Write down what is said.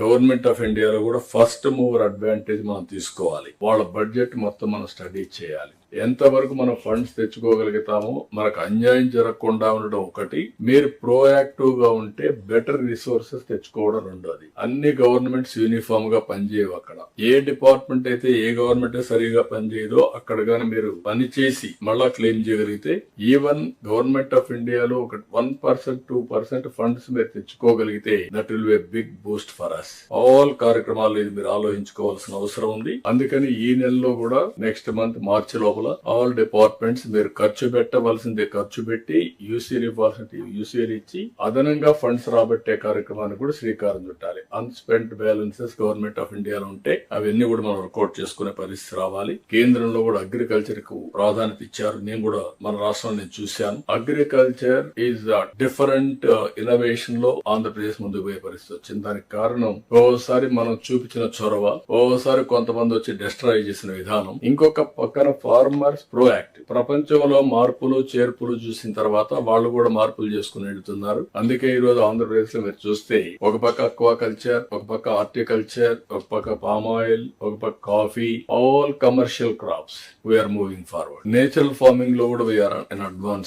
Government of ఇండియాలో కూడా first mover advantage మనం తీసుకోవాలి. వాళ్ళ బడ్జెట్ మొత్తం మనం స్టడీ చేయాలి. ఎంతవరకు మనం ఫండ్స్ తెచ్చుకోగలుగుతామో, మనకు అన్యాయం జరగకుండా ఉండడం ఒకటి, మీరు ప్రోయాక్టివ్ గా ఉంటే బెటర్ రిసోర్సెస్ తెచ్చుకోవడం రెండోది. అన్ని గవర్నమెంట్స్ యూనిఫామ్ గా పనిచేయవు. అక్కడ ఏ డిపార్ట్మెంట్ అయితే ఏ గవర్నమెంట్ సరిగా పనిచేయదో అక్కడ గానీ మీరు పని చేసి మళ్ళా క్లెయిమ్ చేయగలిగితే, ఈవెన్ గవర్నమెంట్ ఆఫ్ ఇండియాలో ఒక 1% 2% ఫండ్స్ మీరు తెచ్చుకోగలిగితే that will be big boost for us. All కార్యక్రమాలు ఇది మీరు ఆలోచించుకోవాల్సిన అవసరం ఉంది. అందుకని ఈ నెలలో కూడా నెక్స్ట్ మంత్ మార్చి లోపల ఆల్ డిపార్ట్మెంట్స్ మీరు ఖర్చు పెట్టవలసిందే ఖర్చు పెట్టి, యూసీలు ఇవ్వాల్సింది యూసీలు ఇచ్చి, అదనంగా ఫండ్స్ రాబట్టే కార్యక్రమానికి కూడా శ్రీకారం చుట్టాలి. అన్స్పెంట్ బ్యాలెన్సెస్ గవర్నమెంట్ ఆఫ్ ఇండియాలో ఉంటే అవన్నీ కూడా మనం వర్కౌట్ చేసుకునే పరిస్థితి రావాలి. కేంద్రంలో కూడా అగ్రికల్చర్ కు ప్రాధాన్యత ఇచ్చారు. నేను కూడా మన రాష్ట్రంలో నేను చూశాను. అగ్రికల్చర్ ఈజ్ డిఫరెంట్ ఇన్నోవేషన్ లో ఆంధ్రప్రదేశ్ ముందుకు పోయే పరిస్థితి వచ్చింది. దానికి కారణం ఓసారి మనం చూపించిన చొరవ, ఓసారి కొంతమంది వచ్చి డిస్ట్రాయ్ చేసిన విధానం, ఇంకొక పక్కన ఫార్మర్స్ ప్రోయాక్టివ్. ప్రపంచంలో మార్పులు చేర్పులు చూసిన తర్వాత వాళ్ళు కూడా మార్పులు చేసుకుని వెళ్తున్నారు. అందుకే ఈ రోజు ఆంధ్రప్రదేశ్ లో మీరు చూస్తే ఒక పక్క అక్వా కల్చర్, ఒక పక్క హార్టికల్చర్, ఒక పక్క పామ్ ఆయిల్, ఒక పక్క coffee, all commercial crops we are moving forward. Natural farming లో కూడా వీఆర్ ఇన్ అడ్వాన్స్.